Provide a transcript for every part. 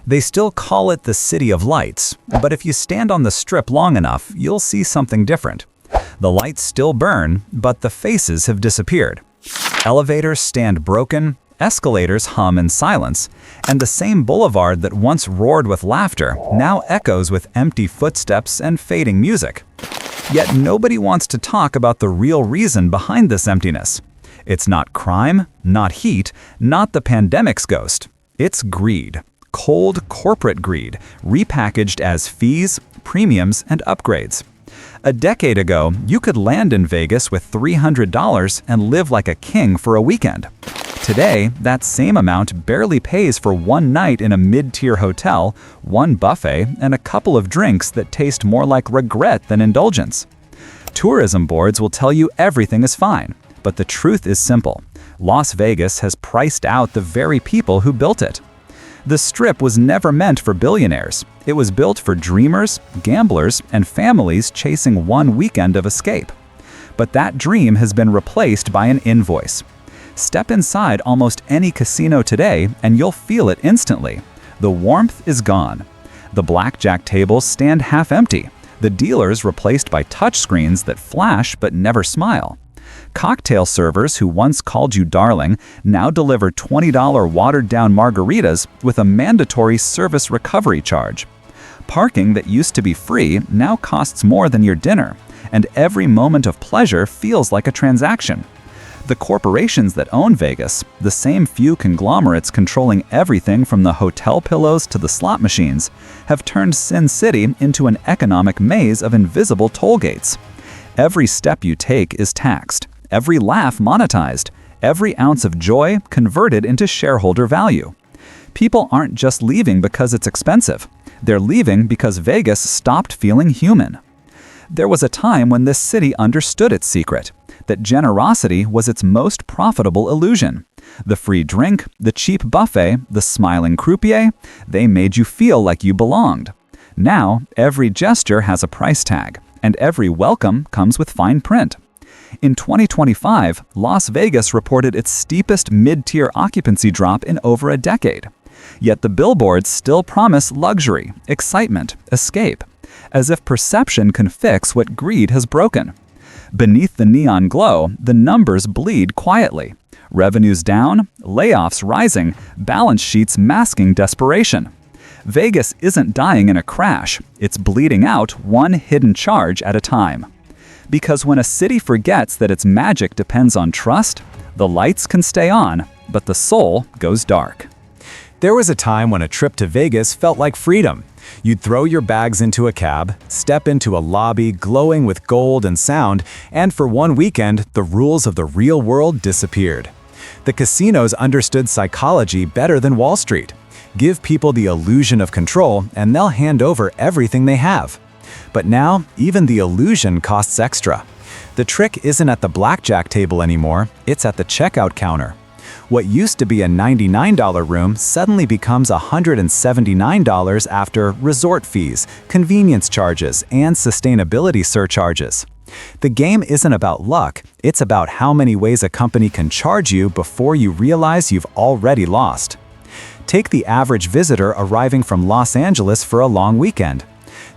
They still call it the City of Lights, but if you stand on the strip long enough, you'll see something different. The lights still burn, but the faces have disappeared. Elevators stand broken, escalators hum in silence, and the same boulevard that once roared with laughter now echoes with empty footsteps and fading music. Yet nobody wants to talk about the real reason behind this emptiness. It's not crime, not heat, not the pandemic's ghost. It's greed. Cold corporate greed, repackaged as fees, premiums, and upgrades. A decade ago, you could land in Vegas with $300 and live like a king for a weekend. Today, that same amount barely pays for one night in a mid-tier hotel, one buffet, and a couple of drinks that taste more like regret than indulgence. Tourism boards will tell you everything is fine, but the truth is simple. Las Vegas has priced out the very people who built it. The Strip was never meant for billionaires. It was built for dreamers, gamblers, and families chasing one weekend of escape. But that dream has been replaced by an invoice. Step inside almost any casino today and you'll feel it instantly. The warmth is gone. The blackjack tables stand half empty. The dealers replaced by touchscreens that flash but never smile. Cocktail servers who once called you darling now deliver $20 watered-down margaritas with a mandatory service recovery charge. Parking that used to be free now costs more than your dinner, and every moment of pleasure feels like a transaction. The corporations that own Vegas, the same few conglomerates controlling everything from the hotel pillows to the slot machines, have turned Sin City into an economic maze of invisible toll gates. Every step you take is taxed, every laugh monetized, every ounce of joy converted into shareholder value. People aren't just leaving because it's expensive. They're leaving because Vegas stopped feeling human. There was a time when this city understood its secret, that generosity was its most profitable illusion. The free drink, the cheap buffet, the smiling croupier, they made you feel like you belonged. Now, every gesture has a price tag, and every welcome comes with fine print. In 2025, Las Vegas reported its steepest mid-tier occupancy drop in over a decade. Yet the billboards still promise luxury, excitement, escape, as if perception can fix what greed has broken. Beneath the neon glow, the numbers bleed quietly. Revenues down, layoffs rising, balance sheets masking desperation. Vegas isn't dying in a crash, it's bleeding out one hidden charge at a time. Because when a city forgets that its magic depends on trust, the lights can stay on, but the soul goes dark. There was a time when a trip to Vegas felt like freedom. You'd throw your bags into a cab, step into a lobby glowing with gold and sound, and for one weekend, the rules of the real world disappeared. The casinos understood psychology better than Wall Street. Give people the illusion of control, and they'll hand over everything they have. But now, even the illusion costs extra. The trick isn't at the blackjack table anymore, it's at the checkout counter. What used to be a $99 room suddenly becomes $179 after resort fees, convenience charges, and sustainability surcharges. The game isn't about luck, it's about how many ways a company can charge you before you realize you've already lost. Take the average visitor arriving from Los Angeles for a long weekend.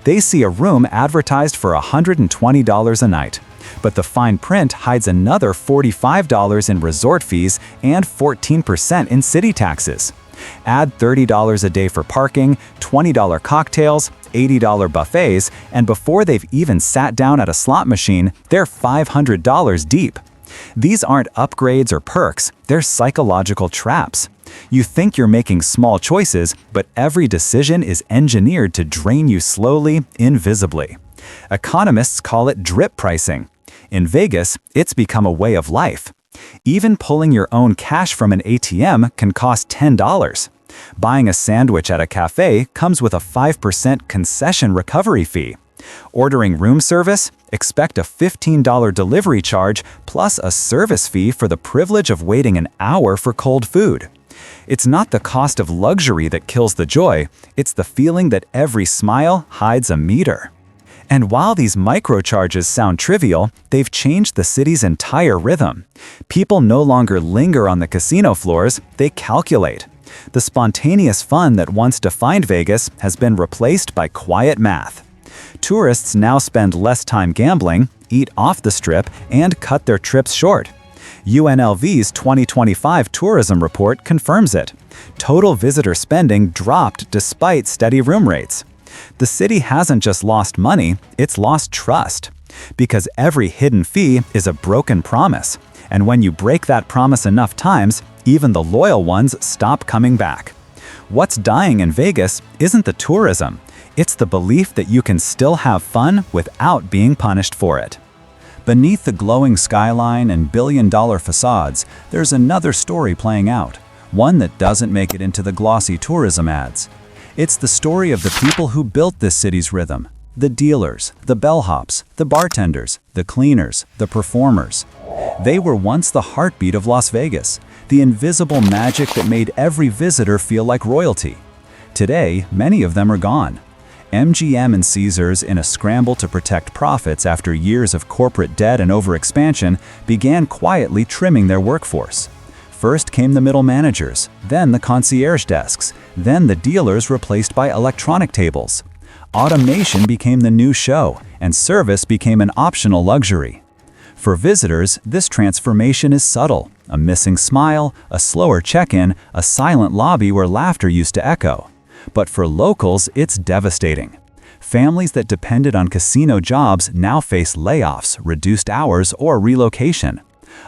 They see a room advertised for $120 a night. But the fine print hides another $45 in resort fees and 14% in city taxes. Add $30 a day for parking, $20 cocktails, $80 buffets, and before they've even sat down at a slot machine, they're $500 deep. These aren't upgrades or perks, they're psychological traps. You think you're making small choices, but every decision is engineered to drain you slowly, invisibly. Economists call it drip pricing. In Vegas, it's become a way of life. Even pulling your own cash from an ATM can cost $10. Buying a sandwich at a cafe comes with a 5% concession recovery fee. Ordering room service? Expect a $15 delivery charge plus a service fee for the privilege of waiting an hour for cold food. It's not the cost of luxury that kills the joy, it's the feeling that every smile hides a meter. And while these microcharges sound trivial, they've changed the city's entire rhythm. People no longer linger on the casino floors, they calculate. The spontaneous fun that once defined Vegas has been replaced by quiet math. Tourists now spend less time gambling, eat off the Strip, and cut their trips short. UNLV's 2025 tourism report confirms it. Total visitor spending dropped despite steady room rates. The city hasn't just lost money, it's lost trust. Because every hidden fee is a broken promise. And when you break that promise enough times, even the loyal ones stop coming back. What's dying in Vegas isn't the tourism, it's the belief that you can still have fun without being punished for it. Beneath the glowing skyline and billion-dollar facades, there's another story playing out, one that doesn't make it into the glossy tourism ads. It's the story of the people who built this city's rhythm. The dealers, the bellhops, the bartenders, the cleaners, the performers. They were once the heartbeat of Las Vegas, the invisible magic that made every visitor feel like royalty. Today, many of them are gone. MGM and Caesars, in a scramble to protect profits after years of corporate debt and overexpansion, began quietly trimming their workforce. First came the middle managers, then the concierge desks, then the dealers replaced by electronic tables. Automation became the new show, and service became an optional luxury. For visitors, this transformation is subtle: a missing smile, a slower check-in, a silent lobby where laughter used to echo. But for locals, it's devastating. Families that depended on casino jobs now face layoffs, reduced hours, or relocation.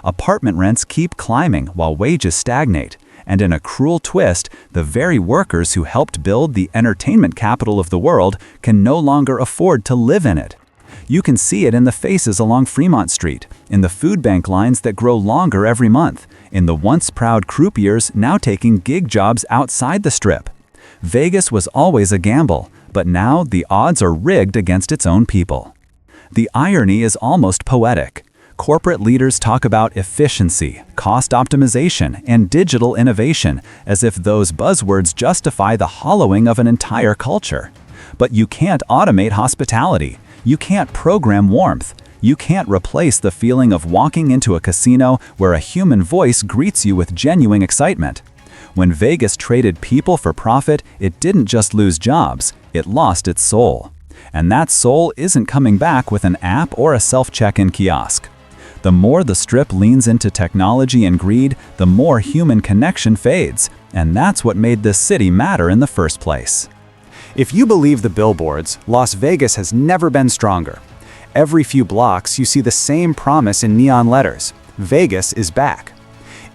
Apartment rents keep climbing while wages stagnate. And in a cruel twist, the very workers who helped build the entertainment capital of the world can no longer afford to live in it. You can see it in the faces along Fremont Street, in the food bank lines that grow longer every month, in the once proud croupiers now taking gig jobs outside the Strip. Vegas was always a gamble, but now the odds are rigged against its own people. The irony is almost poetic. Corporate leaders talk about efficiency, cost optimization, and digital innovation as if those buzzwords justify the hollowing of an entire culture. But you can't automate hospitality. You can't program warmth. You can't replace the feeling of walking into a casino where a human voice greets you with genuine excitement. When Vegas traded people for profit, it didn't just lose jobs, it lost its soul. And that soul isn't coming back with an app or a self-check-in kiosk. The more the Strip leans into technology and greed, the more human connection fades, and that's what made this city matter in the first place. If you believe the billboards, Las Vegas has never been stronger. Every few blocks, you see the same promise in neon letters: Vegas is back.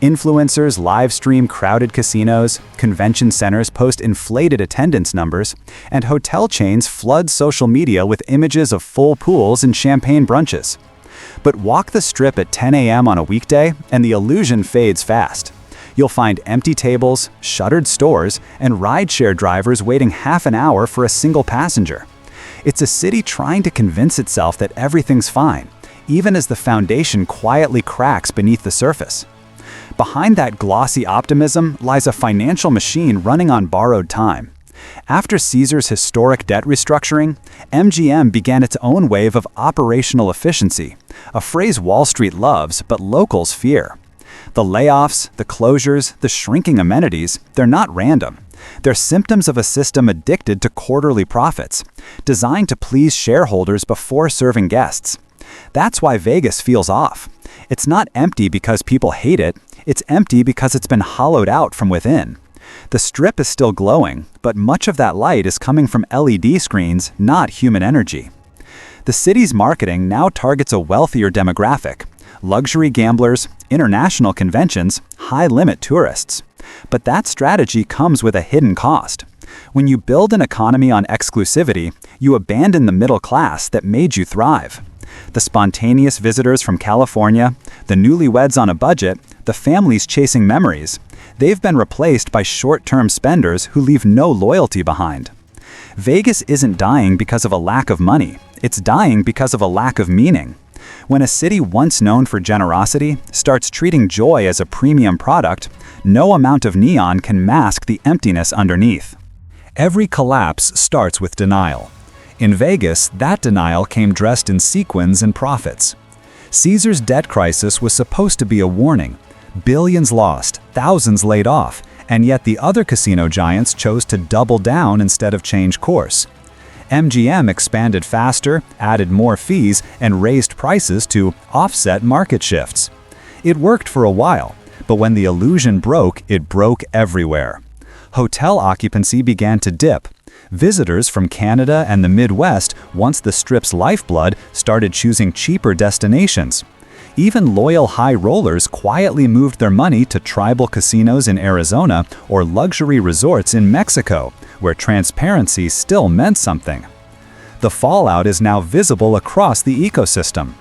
Influencers live stream crowded casinos, convention centers post inflated attendance numbers, and hotel chains flood social media with images of full pools and champagne brunches. But walk the Strip at 10 a.m. on a weekday, and the illusion fades fast. You'll find empty tables, shuttered stores, and rideshare drivers waiting half an hour for a single passenger. It's a city trying to convince itself that everything's fine, even as the foundation quietly cracks beneath the surface. Behind that glossy optimism lies a financial machine running on borrowed time. After Caesars' historic debt restructuring, MGM began its own wave of operational efficiency, a phrase Wall Street loves but locals fear. The layoffs, the closures, the shrinking amenities, they're not random. They're symptoms of a system addicted to quarterly profits, designed to please shareholders before serving guests. That's why Vegas feels off. It's not empty because people hate it, it's empty because it's been hollowed out from within. The Strip is still glowing, but much of that light is coming from LED screens, not human energy. The city's marketing now targets a wealthier demographic: luxury gamblers, international conventions, high-limit tourists. But that strategy comes with a hidden cost. When you build an economy on exclusivity, you abandon the middle class that made you thrive. The spontaneous visitors from California, the newlyweds on a budget, the families chasing memories, they've been replaced by short-term spenders who leave no loyalty behind. Vegas isn't dying because of a lack of money. It's dying because of a lack of meaning. When a city once known for generosity starts treating joy as a premium product, no amount of neon can mask the emptiness underneath. Every collapse starts with denial. In Vegas, that denial came dressed in sequins and profits. Caesars' debt crisis was supposed to be a warning. Billions lost, thousands laid off, And yet the other casino giants chose to double down instead of change course. MGM expanded faster, added more fees, and raised prices to offset market shifts. It worked for a while, but when the illusion broke, it broke everywhere. Hotel occupancy began to dip. Visitors from Canada and the Midwest, once the Strip's lifeblood, started choosing cheaper destinations. Even loyal high rollers quietly moved their money to tribal casinos in Arizona or luxury resorts in Mexico, where transparency still meant something. The fallout is now visible across the ecosystem.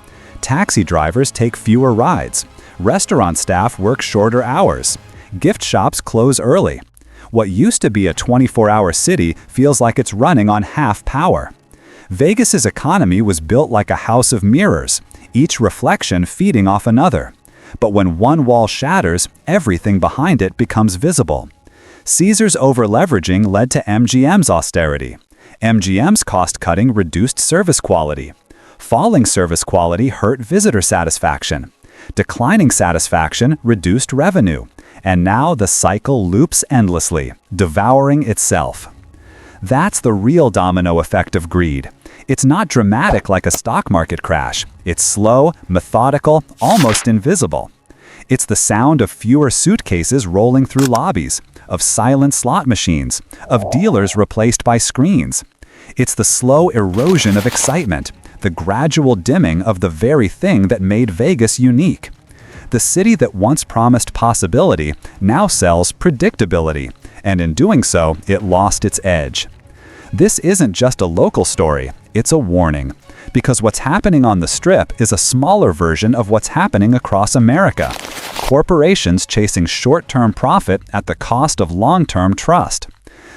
Taxi drivers take fewer rides. Restaurant staff work shorter hours. Gift shops close early. What used to be a 24-hour city feels like it's running on half power. Vegas's economy was built like a house of mirrors, each reflection feeding off another. But when one wall shatters, everything behind it becomes visible. Caesar's over-leveraging led to MGM's austerity. MGM's cost-cutting reduced service quality. Falling service quality hurt visitor satisfaction. Declining satisfaction reduced revenue. And now the cycle loops endlessly, devouring itself. That's the real domino effect of greed. It's not dramatic like a stock market crash. It's slow, methodical, almost invisible. It's the sound of fewer suitcases rolling through lobbies, of silent slot machines, of dealers replaced by screens. It's the slow erosion of excitement, the gradual dimming of the very thing that made Vegas unique. The city that once promised possibility now sells predictability, and in doing so, it lost its edge. This isn't just a local story, it's a warning. Because what's happening on the Strip is a smaller version of what's happening across America. Corporations chasing short-term profit at the cost of long-term trust.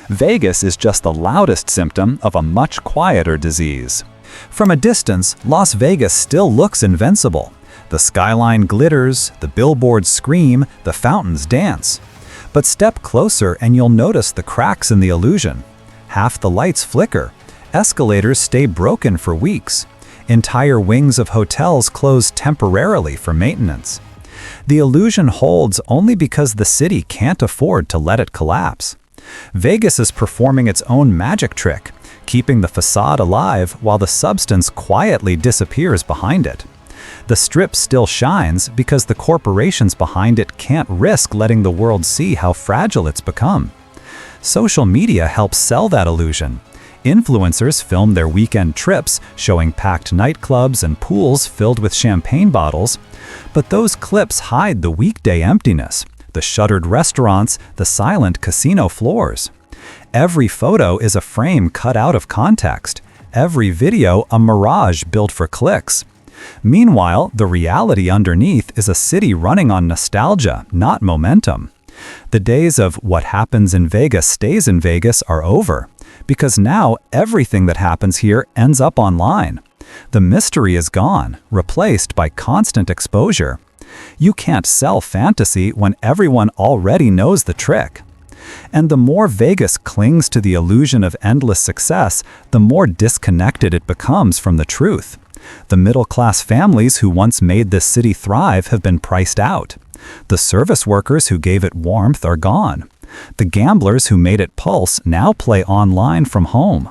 Vegas is just the loudest symptom of a much quieter disease. From a distance, Las Vegas still looks invincible. The skyline glitters, the billboards scream, the fountains dance. But step closer and you'll notice the cracks in the illusion. Half the lights flicker. Escalators stay broken for weeks. Entire wings of hotels close temporarily for maintenance. The illusion holds only because the city can't afford to let it collapse. Vegas is performing its own magic trick, keeping the facade alive while the substance quietly disappears behind it. The Strip still shines because the corporations behind it can't risk letting the world see how fragile it's become. Social media helps sell that illusion. Influencers film their weekend trips, showing packed nightclubs and pools filled with champagne bottles. But those clips hide the weekday emptiness, the shuttered restaurants, the silent casino floors. Every photo is a frame cut out of context. Every video a mirage built for clicks. Meanwhile, the reality underneath is a city running on nostalgia, not momentum. The days of what happens in Vegas stays in Vegas are over, because now everything that happens here ends up online. The mystery is gone, replaced by constant exposure. You can't sell fantasy when everyone already knows the trick. And the more Vegas clings to the illusion of endless success, the more disconnected it becomes from the truth. The middle-class families who once made this city thrive have been priced out. The service workers who gave it warmth are gone. The gamblers who made it pulse now play online from home.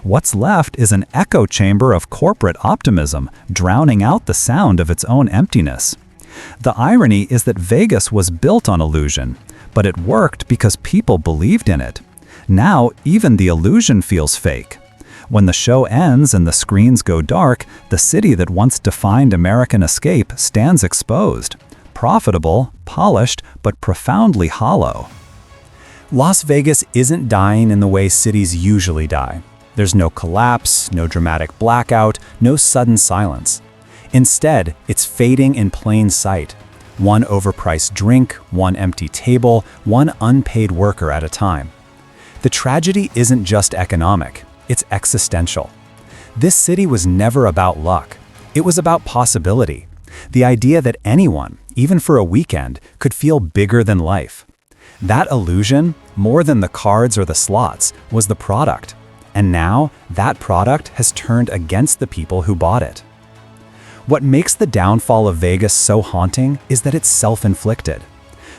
What's left is an echo chamber of corporate optimism, drowning out the sound of its own emptiness. The irony is that Vegas was built on illusion, but it worked because people believed in it. Now, even the illusion feels fake. When the show ends and the screens go dark, the city that once defined American escape stands exposed. Profitable, polished, but profoundly hollow. Las Vegas isn't dying in the way cities usually die. There's no collapse, no dramatic blackout, no sudden silence. Instead, it's fading in plain sight. One overpriced drink, one empty table, one unpaid worker at a time. The tragedy isn't just economic. It's existential. This city was never about luck. It was about possibility. The idea that anyone, even for a weekend, could feel bigger than life. That illusion, more than the cards or the slots, was the product. And now, that product has turned against the people who bought it. What makes the downfall of Vegas so haunting is that it's self-inflicted.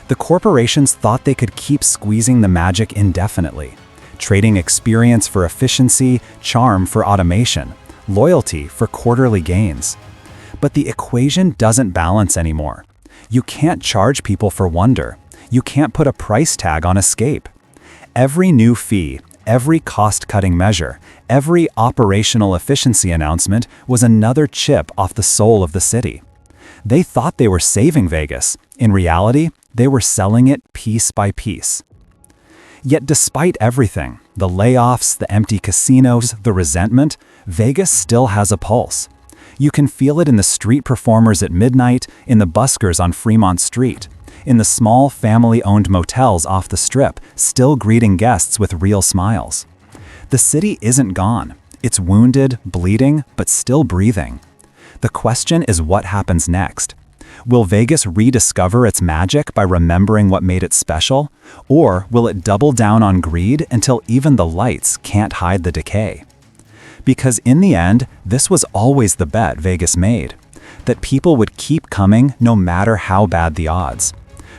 The corporations thought they could keep squeezing the magic indefinitely, trading experience for efficiency, charm for automation, loyalty for quarterly gains. But the equation doesn't balance anymore. You can't charge people for wonder. You can't put a price tag on escape. Every new fee, every cost-cutting measure, every operational efficiency announcement was another chip off the soul of the city. They thought they were saving Vegas. In reality, they were selling it piece by piece. Yet despite everything, the layoffs, the empty casinos, the resentment, Vegas still has a pulse. You can feel it in the street performers at midnight, in the buskers on Fremont Street, in the small family-owned motels off the Strip, still greeting guests with real smiles. The city isn't gone. It's wounded, bleeding, but still breathing. The question is what happens next. Will Vegas rediscover its magic by remembering what made it special? Or will it double down on greed until even the lights can't hide the decay? Because in the end, this was always the bet Vegas made, that people would keep coming no matter how bad the odds.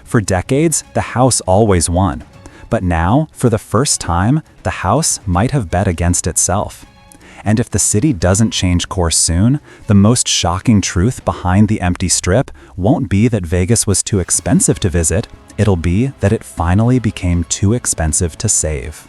For decades, the house always won. But now, for the first time, the house might have bet against itself. And if the city doesn't change course soon, the most shocking truth behind the empty strip won't be that Vegas was too expensive to visit, it'll be that it finally became too expensive to save.